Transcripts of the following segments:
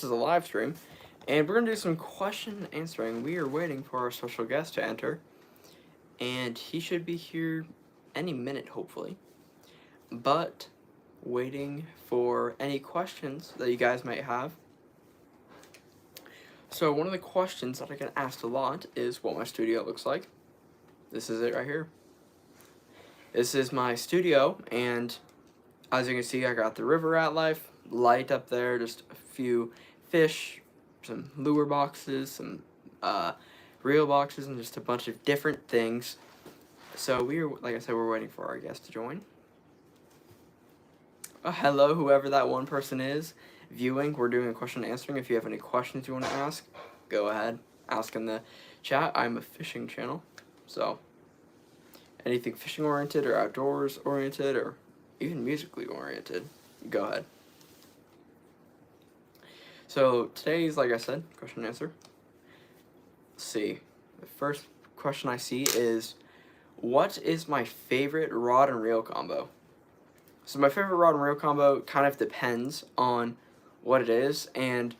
this is a live stream, and we're going to do some question answering. We are waiting for our special guest to enter, and he should be here any minute, hopefully. But waiting for any questions that you guys might have. So one of the questions that I get asked a lot is what my studio looks like. This is it right here. This is my studio, and as you can see, I got the river rat light up there, just a few fish, some lure boxes, some reel boxes, and just a bunch of different things. So like I said, we're waiting for our guest to join. Hello, whoever that one person is viewing. We're doing a question and answering. If you have any questions you want to ask, go ahead, ask in the chat. I'm a fishing channel, so anything fishing oriented or outdoors oriented or even musically oriented, go ahead. So today's, like I said, question and answer. Let's see. The first question I see is, what is my favorite rod and reel combo? So my favorite rod and reel combo kind of depends on what it is, and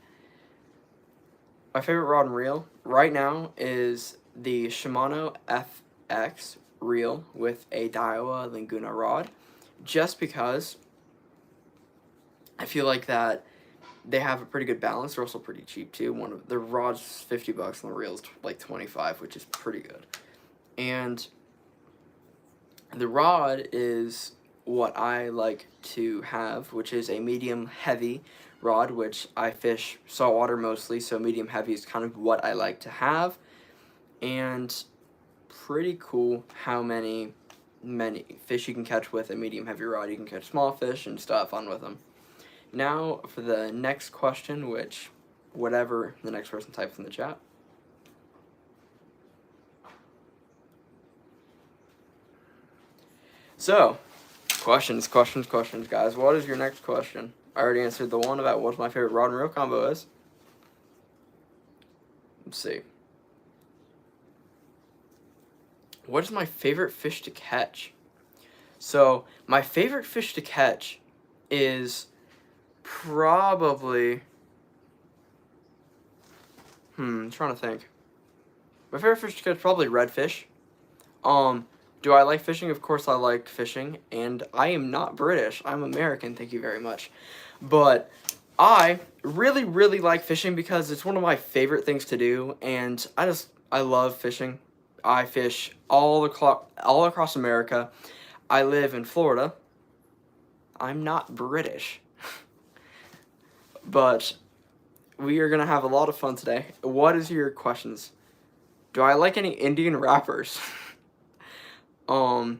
my favorite rod and reel right now is the Shimano FX reel with a Daiwa Laguna rod, just because I feel like that they have a pretty good balance. They're also pretty cheap too. The rod's $50 and the reel's like 25, which is pretty good. And the rod is what I like to have, which is a medium heavy rod, which I fish saltwater mostly, so medium heavy is kind of what I like to have. And pretty cool how many fish you can catch with a medium heavy rod. You can catch small fish and still have fun with them. Now for the next question, which whatever the next person types in the chat. So, questions, guys. What is your next question? I already answered the one about what my favorite rod and reel combo is. Let's see. What is my favorite fish to catch? So, my favorite fish to catch is probably... I'm trying to think. My favorite fish to catch is probably redfish. Do I like fishing? Of course I like fishing, and I am not British. I'm American, thank you very much. But I really, really like fishing because it's one of my favorite things to do, and I love fishing. I fish all across America. I live in Florida. I'm not British. But we are going to have a lot of fun today. What is your questions? Do I like any Indian rappers? Hello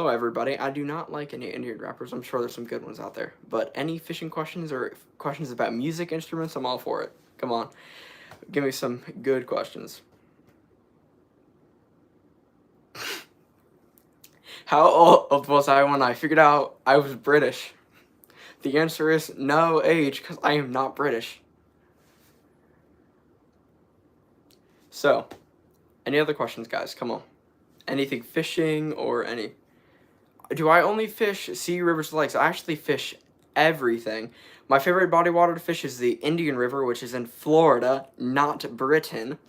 everybody. I do not like any Indian rappers. I'm sure there's some good ones out there. But any fishing questions or questions about music instruments, I'm all for it. Come on. Give me some good questions. How old was I when I figured out I was British? The answer is no age, because I am not British. So, any other questions, guys? Come on. Anything fishing or any... Do I only fish sea, rivers, lakes? I actually fish everything. My favorite body of water to fish is the Indian River, which is in Florida, not Britain.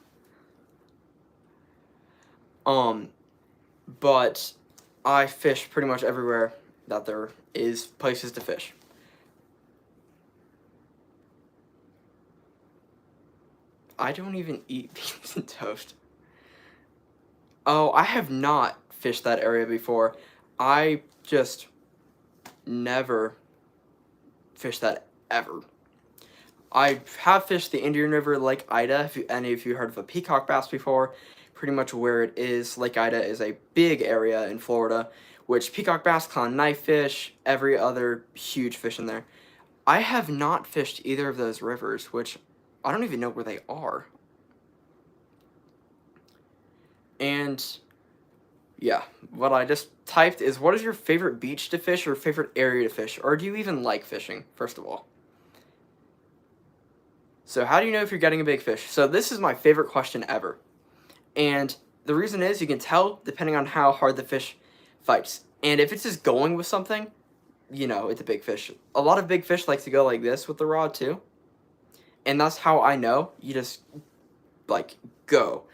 But I fish pretty much everywhere that there is places to fish. I don't even eat beans and toast. Oh, I have not fished that area before. I just never fished that ever. I have fished the Indian River, Lake Ida. If any of you heard of a peacock bass before, pretty much where it is, Lake Ida is a big area in Florida, which peacock bass, clown knifefish, every other huge fish in there. I have not fished either of those rivers, which I don't even know where they are. And yeah, what I just typed is, what is your favorite beach to fish or favorite area to fish? Or do you even like fishing, first of all? So how do you know if you're getting a big fish? So this is my favorite question ever. And the reason is, you can tell depending on how hard the fish fights. And if it's just going with something, you know, it's a big fish. A lot of big fish like to go like this with the rod too. And that's how I know. You just, like, go.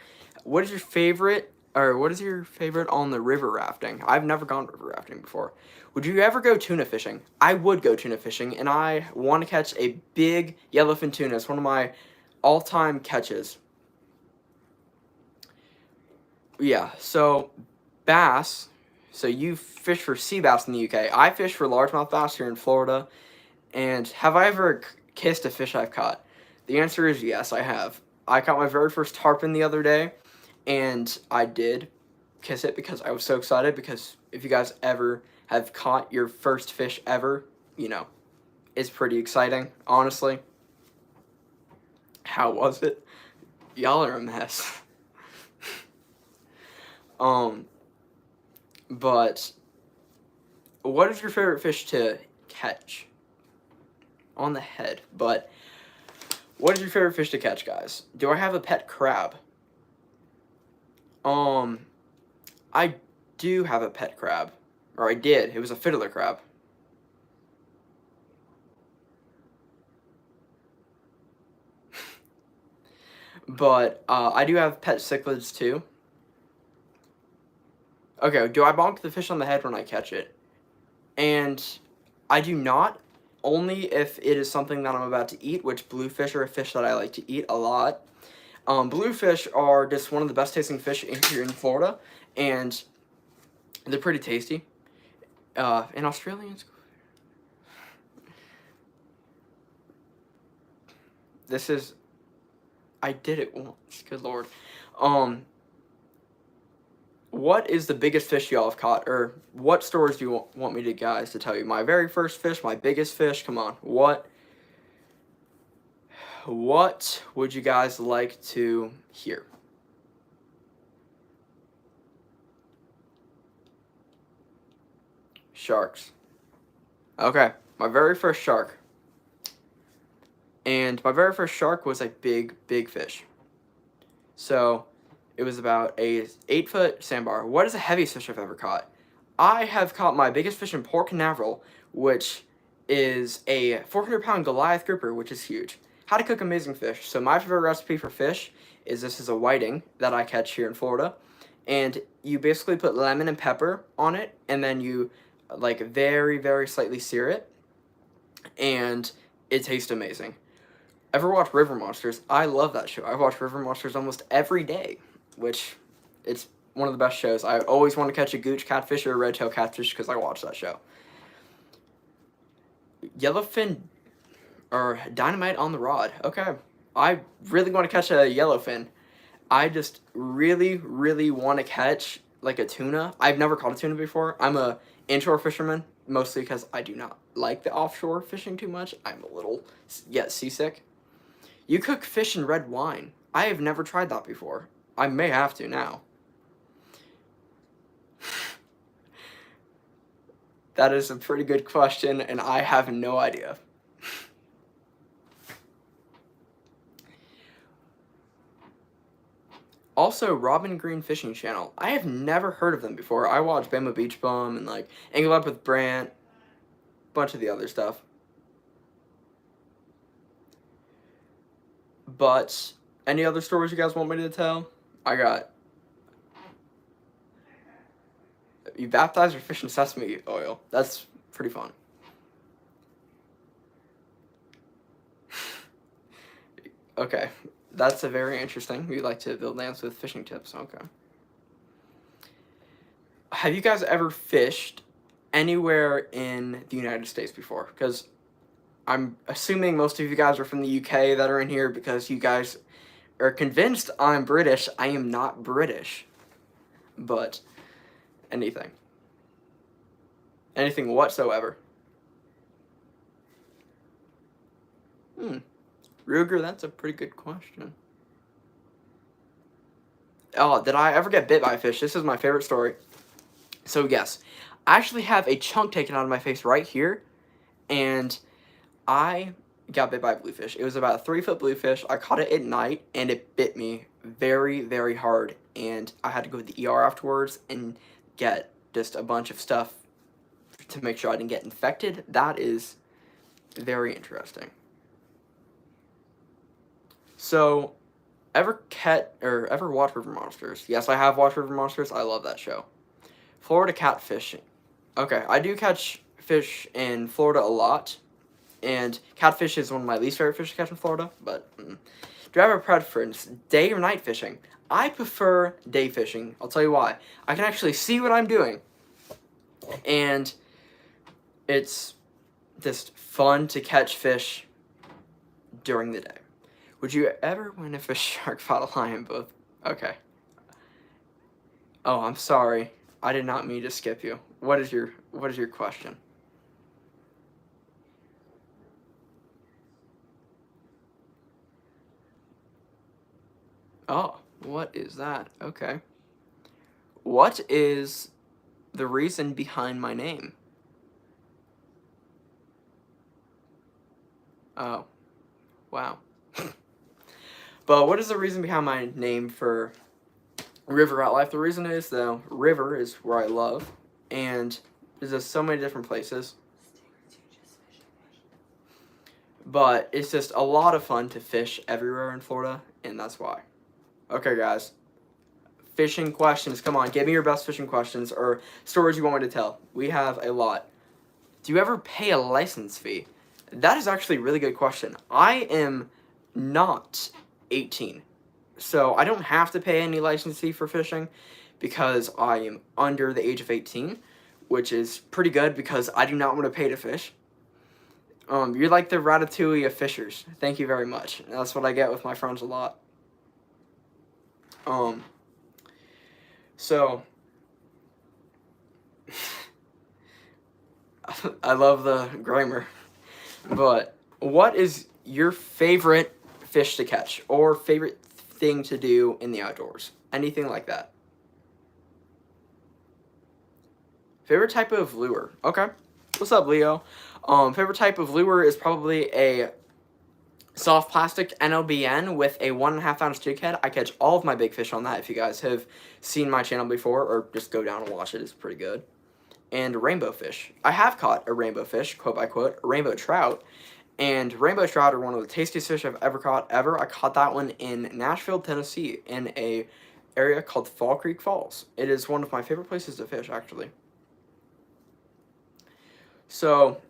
What is your favorite, or what is your favorite on the river rafting? I've never gone river rafting before. Would you ever go tuna fishing? I would go tuna fishing, and I want to catch a big yellowfin tuna. It's one of my all-time catches. Yeah, so bass, so you fish for sea bass in the UK. I fish for largemouth bass here in Florida. And have I ever kissed a fish I've caught? The answer is yes, I have. I caught my very first tarpon the other day, and I did kiss it because I was so excited, because if you guys ever have caught your first fish ever, you know, it's pretty exciting, honestly. How was it? Y'all are a mess. But what is your favorite fish to catch? On the head, but what is your favorite fish to catch, guys? Do I have a pet crab? I do have a pet crab, or I did. It was a fiddler crab. But I do have pet cichlids too. Okay, do I bonk the fish on the head when I catch it? And I do not, only if it is something that I'm about to eat, which bluefish are a fish that I like to eat a lot. Bluefish are just one of the best tasting fish here in Florida, and they're pretty tasty. And Australians, this is, I did it once, good lord. What is the biggest fish y'all have caught, or what stories do you want me to guys to tell you? My very first fish, my biggest fish, come on, what would you guys like to hear? Sharks. Okay, my very first shark. And my very first shark was a big, big fish. So, it was about a 8-foot sandbar. What is the heaviest fish I've ever caught? I have caught my biggest fish in Port Canaveral, which is a 400-pound Goliath grouper, which is huge. How to cook amazing fish. So my favorite recipe for fish is, this is a whiting that I catch here in Florida. And you basically put lemon and pepper on it, and then you like very, very slightly sear it. And it tastes amazing. Ever watch River Monsters? I love that show. I watch River Monsters almost every day, which it's one of the best shows. I always want to catch a gooch catfish or a red-tailed catfish because I watch that show. Yellowfin or dynamite on the rod. Okay. I really want to catch a yellowfin. I just really, really want to catch like a tuna. I've never caught a tuna before. I'm a inshore fisherman, mostly because I do not like the offshore fishing too much. I'm a little seasick. You cook fish in red wine. I have never tried that before. I may have to now. That is a pretty good question, and I have no idea. Also, Robin Green Fishing Channel. I have never heard of them before. I watch Bama Beach Bum and like Angle Up with Brant, bunch of the other stuff. But any other stories you guys want me to tell? I got. You baptize your fish in sesame oil. That's pretty fun. Okay, that's a very interesting. We like to build lamps with fishing tips. Okay. Have you guys ever fished anywhere in the United States before? Because I'm assuming most of you guys are from the UK that are in here because you guys are convinced I'm British. I am not British. But anything. Anything whatsoever. Ruger, that's a pretty good question. Oh, did I ever get bit by a fish? This is my favorite story. So yes, I actually have a chunk taken out of my face right here, and I got bit by a bluefish. It was about a 3-foot bluefish. I caught it at night, and it bit me very, very hard, and I had to go to the ER afterwards and get just a bunch of stuff to make sure I didn't get infected. That is very interesting. So, ever watch River Monsters? Yes, I have watched River Monsters. I love that show. Florida catfishing. Okay, I do catch fish in Florida a lot, and catfish is one of my least favorite fish to catch in Florida, but do I have a preference, day or night fishing? I prefer day fishing. I'll tell you why. I can actually see what I'm doing, and it's just fun to catch fish during the day. Would you ever win if a shark fought a lion both? Okay. Oh, I'm sorry. I did not mean to skip you. What is your question? Oh, what is that? Okay. What is the reason behind my name? Oh, wow. But what is the reason behind my name for River Rat Life? The reason is, though, river is where I love, and there's just so many different places. But it's just a lot of fun to fish everywhere in Florida, and that's why. Okay, guys. Fishing questions. Come on, give me your best fishing questions or stories you want me to tell. We have a lot. Do you ever pay a license fee? That is actually a really good question. I am not 18, so I don't have to pay any license fee for fishing because I am under the age of 18, which is pretty good because I do not want to pay to fish. You're like the Ratatouille of fishers. Thank you very much. That's what I get with my friends a lot. So I love the grammar. But what is your favorite fish to catch or favorite thing to do in the outdoors? Anything like that? Favorite type of lure? Okay. What's up, Leo? Favorite type of lure is probably a soft plastic NLBN with a 1.5 ounce jig head. I catch all of my big fish on that. If you guys have seen my channel before, or just go down and watch it, it's pretty good. And rainbow fish. I have caught a rainbow fish, quote by quote, a rainbow trout. And rainbow trout are one of the tastiest fish I've ever caught, ever. I caught that one in Nashville, Tennessee, in a area called Fall Creek Falls. It is one of my favorite places to fish, actually. So,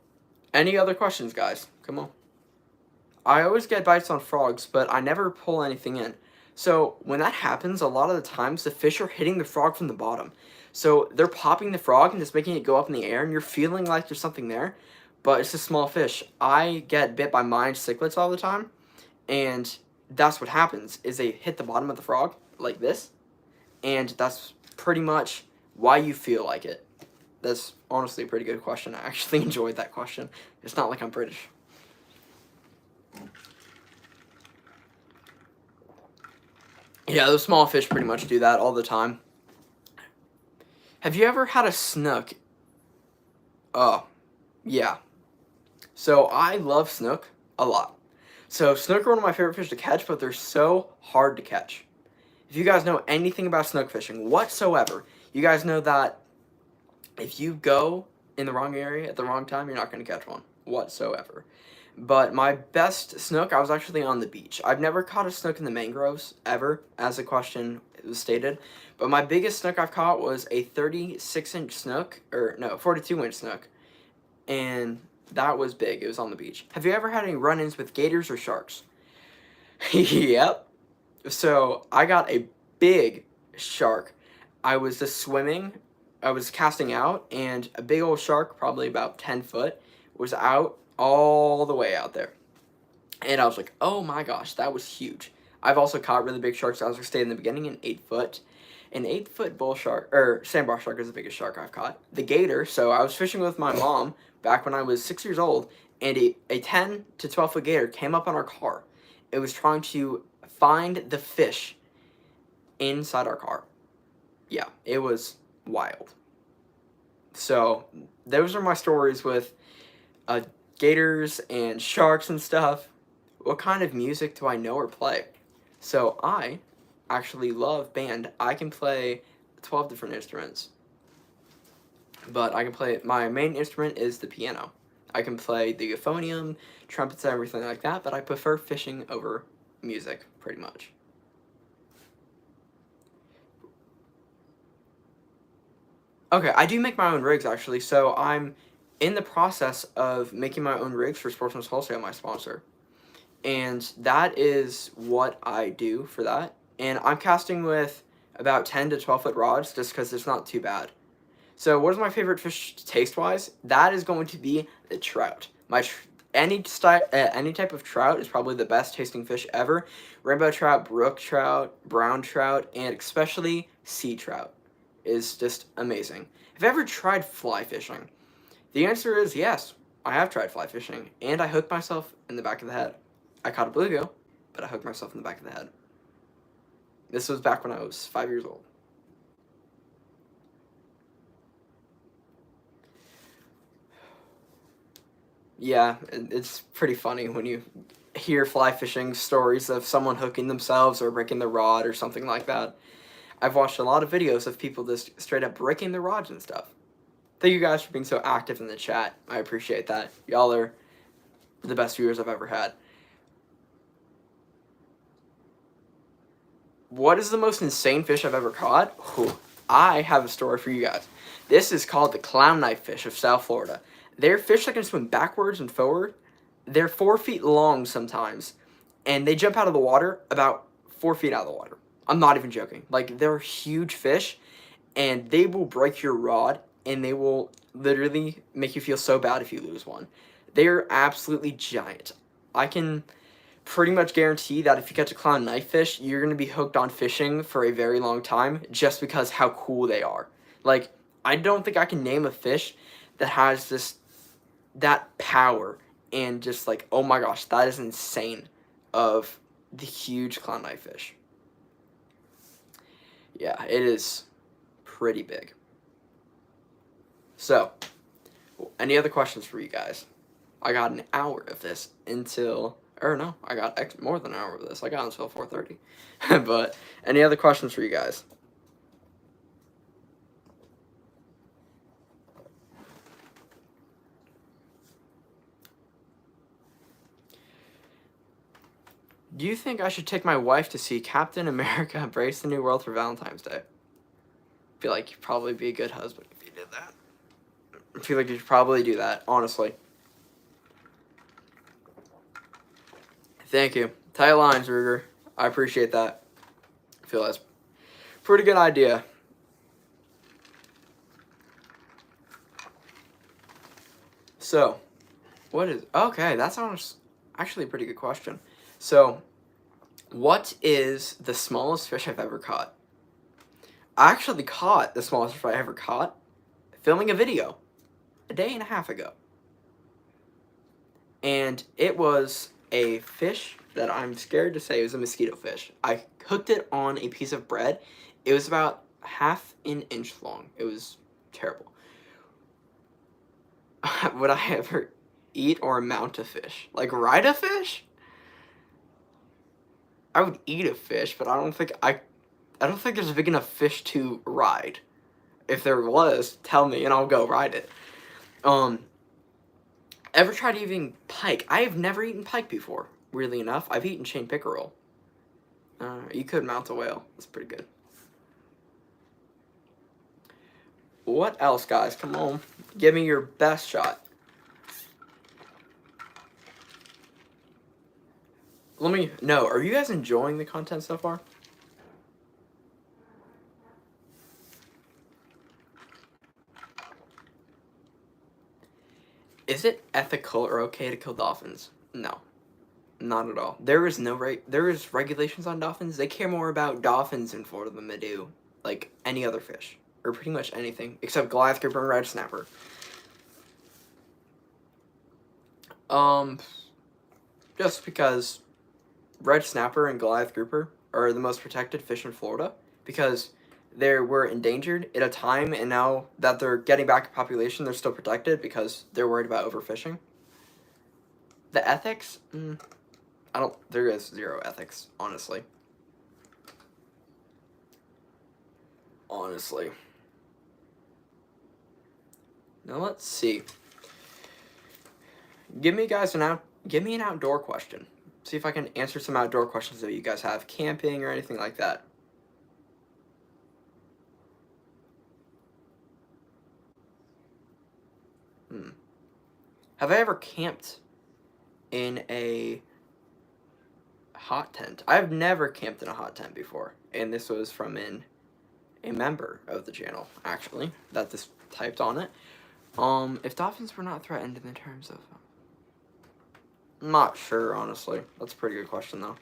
any other questions, guys? Come on. I always get bites on frogs, but I never pull anything in. So, when that happens, a lot of the times, the fish are hitting the frog from the bottom. So, they're popping the frog and just making it go up in the air, and you're feeling like there's something there. But it's a small fish. I get bit by mine cichlids all the time, and that's what happens, is they hit the bottom of the frog, like this, and that's pretty much why you feel like it. That's honestly a pretty good question. I actually enjoyed that question. It's not like I'm British. Yeah, those small fish pretty much do that all the time. Have you ever had a snook? Oh, yeah. So I love snook a lot. So snook are one of my favorite fish to catch, but they're so hard to catch. If you guys know anything about snook fishing whatsoever, you guys know that if you go in the wrong area at the wrong time, you're not going to catch one whatsoever. But my best snook, I was actually on the beach. I've never caught a snook in the mangroves, ever, as the question was stated. But my biggest snook I've caught was a 36-inch snook, or no, 42-inch snook. And that was big. It was on the beach. Have you ever had any run-ins with gators or sharks? Yep. So I got a big shark. I was just swimming. I was casting out, and a big old shark, probably about 10 foot, was out all the way out there. And I was like, oh my gosh, that was huge. I've also caught really big sharks. I was staying in the beginning, an 8-foot. An 8-foot bull shark, or sandbar shark is the biggest shark I've caught. The gator, so I was fishing with my mom back when I was 6 years old, and a 10 to 12-foot gator came up on our car. It was trying to find the fish inside our car. Yeah, it was wild. So those are my stories with gators and sharks and stuff. What kind of music do I know or play? So I actually love band. I can play 12 different instruments. but I can play, my main instrument is the piano. I can play the euphonium, trumpets, and everything like that, but I prefer fishing over music, pretty much. Okay, I do make my own rigs, actually, so I'm in the process of making my own rigs for Sportsman's Wholesale, my sponsor. And that is what I do for that. And I'm casting with about 10 to 12 foot rods just because it's not too bad. So what is my favorite fish taste-wise? That is going to be the trout. Any type of trout is probably the best tasting fish ever. Rainbow trout, brook trout, brown trout, and especially sea trout is just amazing. Have you ever tried fly fishing? The answer is yes. I have tried fly fishing, and I hooked myself in the back of the head. I caught a bluegill, but I hooked myself in the back of the head. This was back when I was 5 years old. Yeah, it's pretty funny when you hear fly fishing stories of someone hooking themselves or breaking the rod or something like that. I've watched a lot of videos of people just straight up breaking their rods and stuff. Thank you guys for being so active in the chat. I appreciate that. Y'all are the best viewers I've ever had. What is the most insane fish I've ever caught? Ooh, I have a story for you guys. This is called the clown knife fish of South Florida. They're fish that can swim backwards and forward. They're 4 feet long sometimes, and they jump out of the water about 4 feet out of the water. I'm not even joking. Like, they're huge fish, and they will break your rod, and they will literally make you feel so bad if you lose one. They're absolutely giant. I can pretty much guarantee that if you catch a clown knife fish, you're going to be hooked on fishing for a very long time just because how cool they are. Like, I don't think I can name a fish that has that power and just like, oh my gosh, that is insane of the huge clown knife fish. Yeah, it is pretty big. So, any other questions for you guys? I got an hour of this until, or no, I got more than an hour of this. I got until 4:30. But any other questions for you guys? Do you think I should take my wife to see Captain America Embrace the New World for Valentine's Day? I feel like you'd probably be a good husband if you did that. I feel like you should probably do that, honestly. Thank you. Tight lines, Ruger. I appreciate that. I feel that's a pretty good idea. So, what is... Okay, that sounds actually a pretty good question. So, what is the smallest fish I've ever caught? I actually caught the smallest fish I ever caught filming a video a day and a half ago. And it was a fish that I'm scared to say was a mosquito fish. I hooked it on a piece of bread. It was about half an inch long. It was terrible. Would I ever eat or mount a fish? Like ride a fish? I would eat a fish, but I don't think there's a big enough fish to ride. If there was, tell me and I'll go ride it. Ever tried eating pike? I have never eaten pike before, weirdly enough. I've eaten chain pickerel. You could mount a whale. That's pretty good. What else, guys? Come on. Give me your best shot. Let me know. Are you guys enjoying the content so far? Is it ethical or okay to kill dolphins? No. Not at all. There is regulations on dolphins. They care more about dolphins in Florida than they do like any other fish or pretty much anything except Goliath grouper and red snapper. Just because red snapper and Goliath grouper are the most protected fish in Florida because they were endangered at a time, and now that they're getting back in population, they're still protected because they're worried about overfishing. The ethics, there is zero ethics, honestly. Honestly. Now let's see. Give me an outdoor question. See if I can answer some outdoor questions that you guys have, camping or anything like that. Have I ever camped in a hot tent? I've never camped in a hot tent before, and this was from a member of the channel, actually, that this typed on it. If dolphins were not threatened in the terms of... I'm not sure, honestly. That's a pretty good question, though.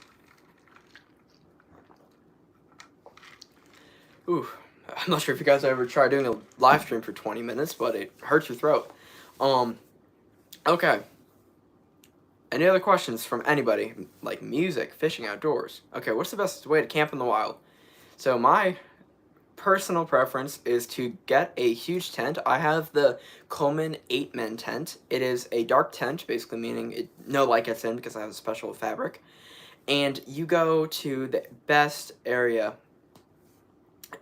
Ooh, I'm not sure if you guys ever tried doing a live stream for 20 minutes, but it hurts your throat. Okay. Any other questions from anybody? Like music, fishing, outdoors. Okay, what's the best way to camp in the wild? So my personal preference is to get a huge tent. I have the Coleman 8-men tent. It is a dark tent, basically meaning no light gets in because I have a special fabric. And you go to the best area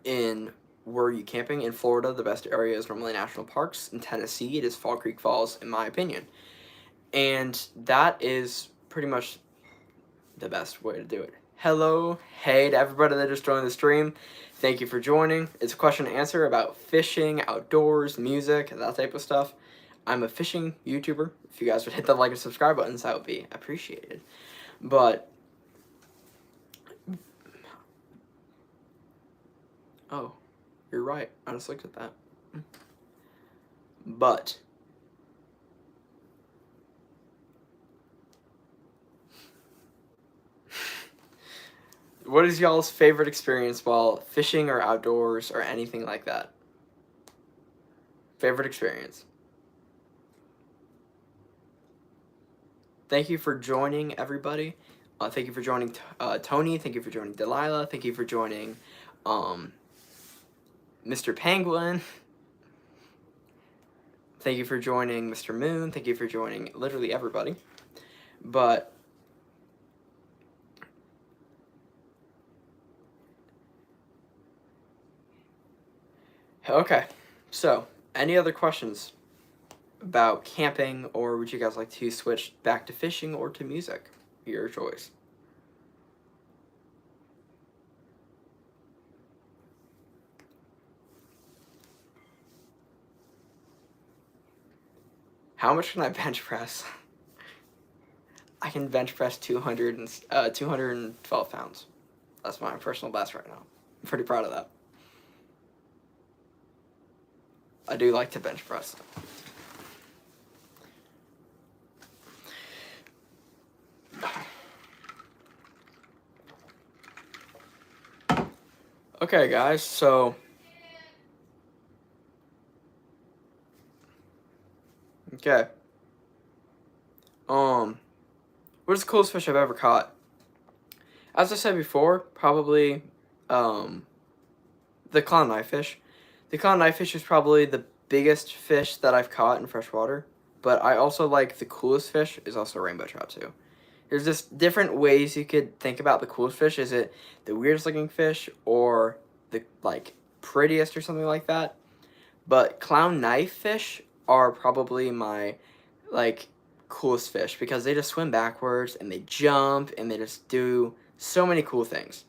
in where you camping. In Florida, the best area is normally national parks. In Tennessee, it is Fall Creek Falls, in my opinion. And that is pretty much the best way to do it. Hello, hey to everybody that just joined the stream. Thank you for joining. It's a question and answer about fishing, outdoors, music, that type of stuff. I'm a fishing YouTuber. If you guys would hit the like and subscribe buttons, that would be appreciated. But, oh, you're right. I just looked at that. But, what is y'all's favorite experience while fishing or outdoors or anything like that? Favorite experience? Thank you for joining, everybody. Thank you for joining Tony. Thank you for joining Delilah. Thank you for joining Mr. Penguin. Thank you for joining Mr. Moon. Thank you for joining literally everybody. But okay, so any other questions about camping, or would you guys like to switch back to fishing or to music? Your choice. How much can I bench press? I can bench press 212 pounds. That's my personal best right now. I'm pretty proud of that. I do like to bench press. Okay, guys, so okay. What is the coolest fish I've ever caught? As I said before, probably the clown knifefish. The clown knifefish is probably the biggest fish that I've caught in freshwater, but I also like the coolest fish is also rainbow trout too. There's just different ways you could think about the coolest fish. Is it the weirdest looking fish or the like prettiest or something like that? But clown knifefish are probably my like coolest fish because they just swim backwards and they jump and they just do so many cool things.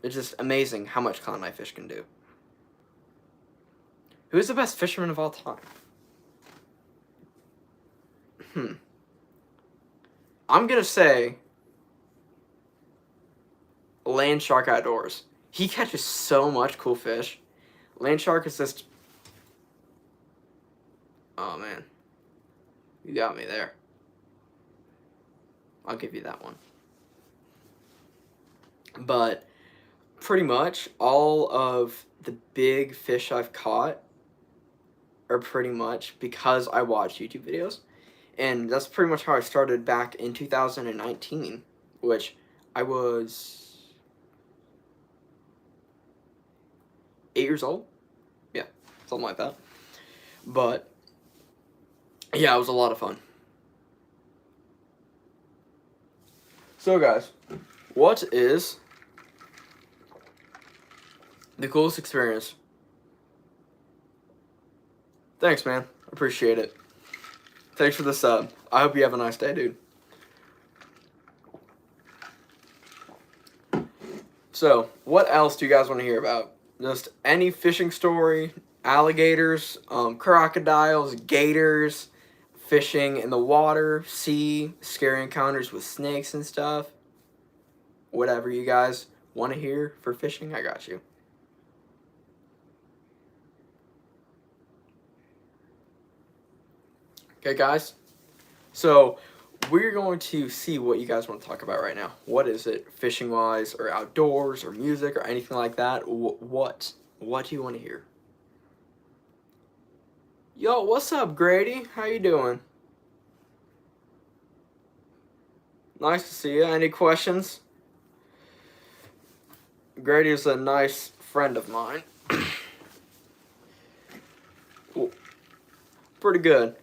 It's just amazing how much clown knifefish can do. Who's the best fisherman of all time? I'm gonna say Land Shark Outdoors. He catches so much cool fish. Land Shark is just... Oh, man. You got me there. I'll give you that one. But pretty much all of the big fish I've caught are pretty much because I watch YouTube videos. And that's pretty much how I started back in 2019, which I was 8 years old. Yeah, something like that. But yeah, it was a lot of fun. So guys, what is the coolest experience? Thanks, man. Appreciate it. Thanks for the sub. I hope you have a nice day, dude. So, what else do you guys want to hear about? Just any fishing story, alligators, crocodiles, gators, fishing in the water, sea, scary encounters with snakes and stuff. Whatever you guys want to hear for fishing, I got you. Okay, guys. So, we're going to see what you guys want to talk about right now. What is it, fishing-wise, or outdoors, or music, or anything like that? What do you want to hear? Yo, what's up, Grady? How you doing? Nice to see you. Any questions? Grady is a nice friend of mine. Pretty good.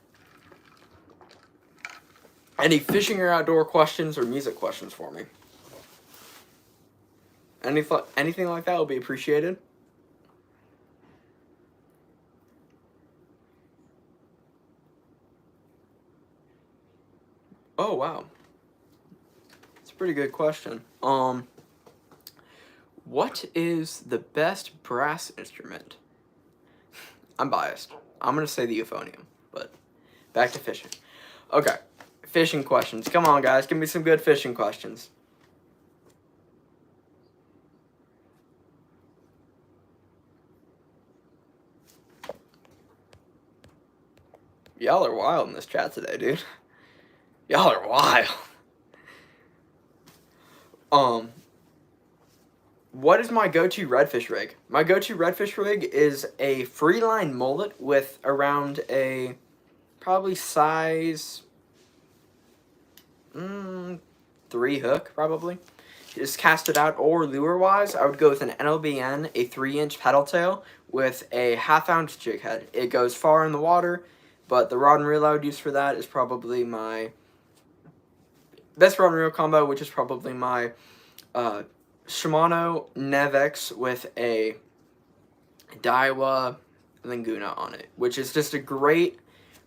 Any fishing or outdoor questions or music questions for me? Anything like that will be appreciated. Oh, wow. It's a pretty good question. What is the best brass instrument? I'm biased. I'm going to say the euphonium, but back to fishing. Okay, fishing questions. Come on, guys. Give me some good fishing questions. Y'all are wild in this chat today, dude. Y'all are wild. What is my go-to redfish rig? My go-to redfish rig is a Freeline mullet with around a probably size 3 hook, probably. Just cast it out, or lure-wise, I would go with an NLBN, a 3-inch paddle tail with a 1/2 ounce jig head. It goes far in the water, but the rod and reel I would use for that is probably my best rod and reel combo, which is probably my Shimano Nevex with a Daiwa Laguna on it, which is just a great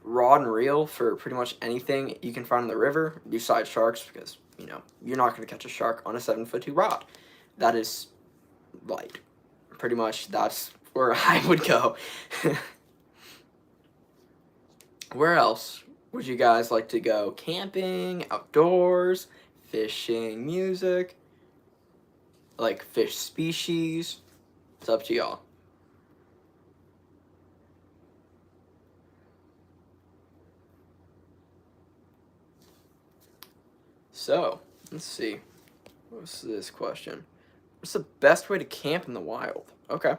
rod and reel for pretty much anything you can find in the river, besides sharks, because, you know, you're not going to catch a shark on a 7'2" rod. That is, like, pretty much that's where I would go. Where else would you guys like to go? Camping, outdoors, fishing, music, like fish species? It's up to y'all. So, let's see. What's this question? What's the best way to camp in the wild? Okay.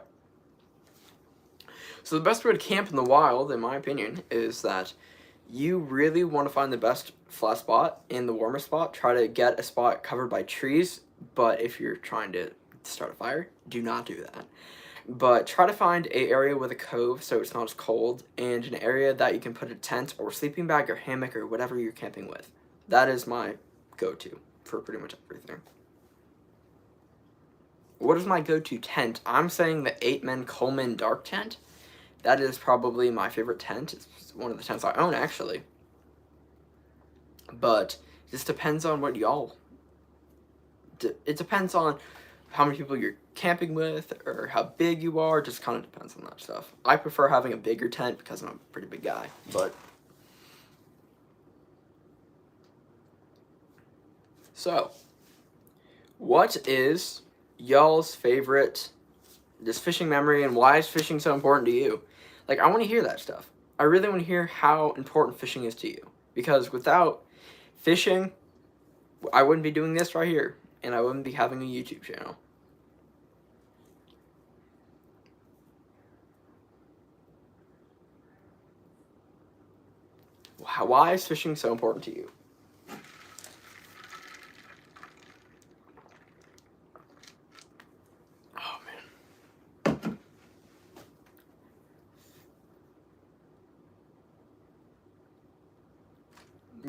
So the best way to camp in the wild, in my opinion, is that you really want to find the best flat spot in the warmer spot. Try to get a spot covered by trees, but if you're trying to start a fire, do not do that. But try to find an area with a cove so it's not as cold, and an area that you can put a tent or sleeping bag or hammock or whatever you're camping with. That is my go-to for pretty much everything. What is my go-to tent? I'm saying the 8-man Coleman dark tent. That is probably my favorite tent. It's one of the tents I own, actually. But it just depends on what y'all... It depends on how many people you're camping with or how big you are. It just kind of depends on that stuff. I prefer having a bigger tent because I'm a pretty big guy. But... So, what is y'all's favorite just fishing memory, and why is fishing so important to you? Like, I want to hear that stuff. I really want to hear how important fishing is to you. Because without fishing, I wouldn't be doing this right here. And I wouldn't be having a YouTube channel. Why is fishing so important to you?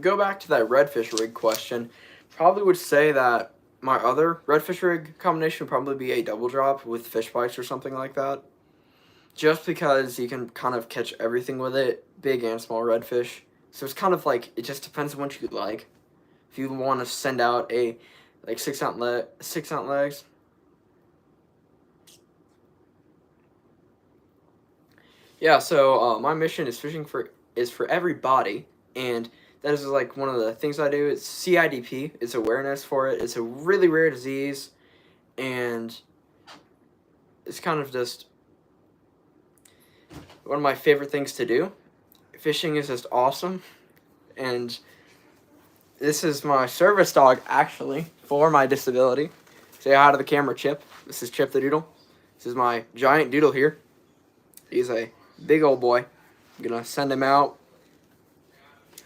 Go back to that redfish rig question, probably would say that my other redfish rig combination would probably be a double drop with fish bites or something like that. just because you can kind of catch everything with it, big and small redfish. So it's kind of like, it just depends on what you like. If you want to send out a like 6 ounce legs. Yeah, so my mission is for everybody, and that is like one of the things I do. It's CIDP. It's awareness for it. It's a really rare disease, and it's kind of just one of my favorite things to do. Fishing is just awesome, and this is my service dog, actually, for my disability. Say hi to the camera, Chip. This is Chip the Doodle. This is my giant doodle here. He's a big old boy. I'm gonna send him out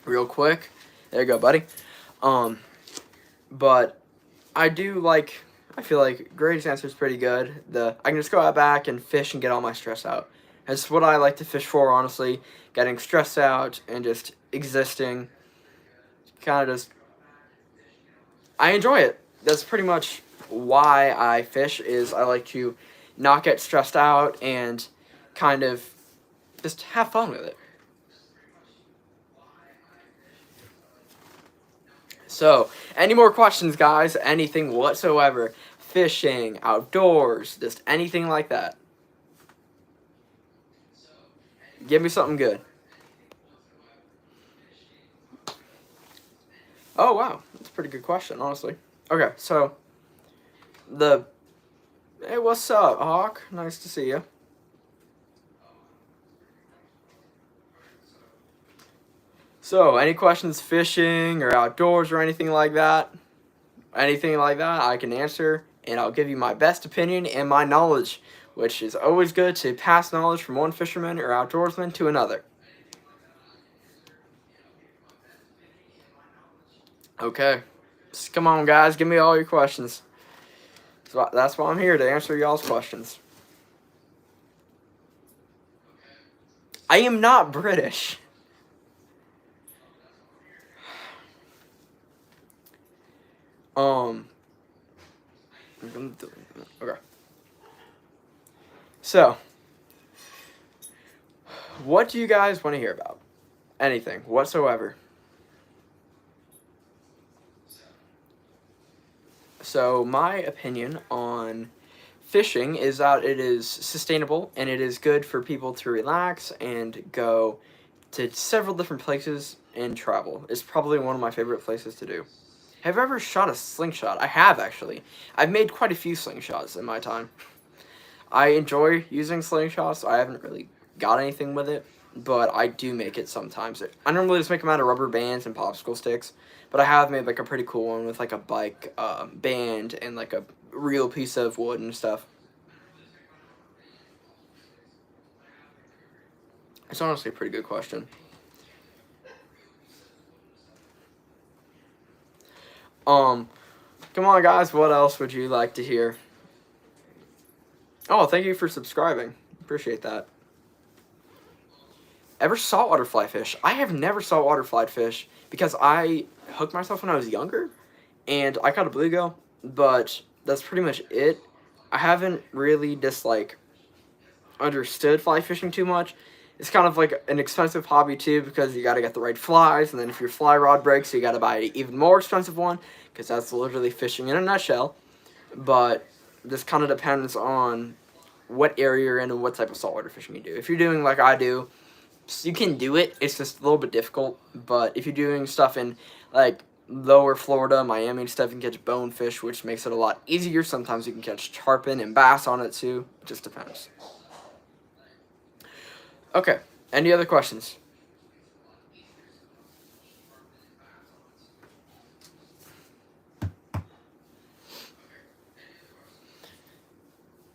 real quick. There you go, buddy. But I feel like Grady's answer is pretty good. I can just go out back and fish and get all my stress out. That's what I like to fish for, honestly. Getting stressed out and just existing. Kind of just, I enjoy it. That's pretty much why I fish, is I like to not get stressed out and kind of just have fun with it. So, any more questions, guys? Anything whatsoever. Fishing, outdoors, just anything like that. Give me something good. Oh, wow. That's a pretty good question, honestly. Okay, so, hey, what's up, Hawk? Nice to see you. So, any questions fishing or outdoors or anything like that? Anything like that, I can answer, and I'll give you my best opinion and my knowledge, which is always good to pass knowledge from one fisherman or outdoorsman to another. Okay. Just come on, guys. Give me all your questions. So that's why I'm here, to answer y'all's questions. I am not British. Okay. So, what do you guys want to hear about? Anything whatsoever. So, my opinion on fishing is that it is sustainable and it is good for people to relax and go to several different places and travel. It's probably one of my favorite places to do. Have you ever shot a slingshot? I have, actually. I've made quite a few slingshots in my time. I enjoy using slingshots. I haven't really got anything with it, but I do make it sometimes. I normally just make them out of rubber bands and popsicle sticks, but I have made like a pretty cool one with like a bike band and like a real piece of wood and stuff. It's honestly a pretty good question. Come on, guys. What else would you like to hear? Oh, thank you for subscribing. Appreciate that. Ever saltwater fly fish? I have never saltwater fly fish because I hooked myself when I was younger, and I caught a bluegill, but that's pretty much it. I haven't really just like understood fly fishing too much. It's kind of like an expensive hobby too, because you got to get the right flies, and then if your fly rod breaks, you got to buy an even more expensive one, because that's literally fishing in a nutshell. But this kind of depends on what area you're in and what type of saltwater fishing you do. If you're doing like I do, you can do it. It's just a little bit difficult. But if you're doing stuff in like lower Florida, Miami and stuff, you can catch bonefish, which makes it a lot easier. Sometimes you can catch tarpon and bass on it too. It just depends. Okay. Any other questions?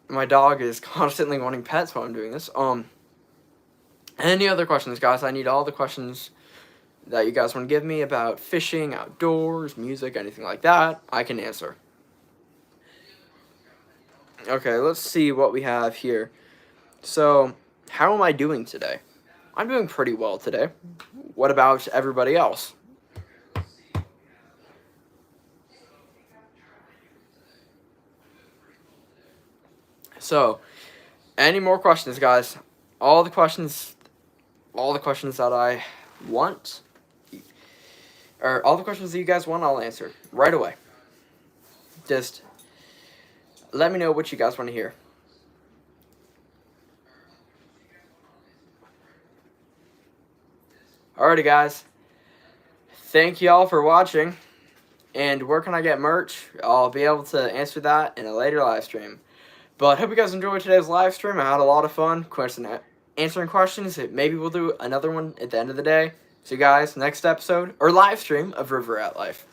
My dog is constantly wanting pets while I'm doing this. Any other questions, guys? I need all the questions that you guys want to give me about fishing, outdoors, music, anything like that. I can answer. Okay, let's see what we have here. So, how am I doing today? I'm doing pretty well today. What about everybody else? So, Any more questions, guys? All the questions that I want, or all the questions that you guys want, I'll answer right away. Just let me know what you guys want to hear. Alrighty, guys. Thank you all for watching. And where can I get merch? I'll be able to answer that in a later live stream. But hope you guys enjoyed today's live stream. I had a lot of fun answering questions. Maybe we'll do another one at the end of the day. See you guys next episode or live stream of River Rat Life.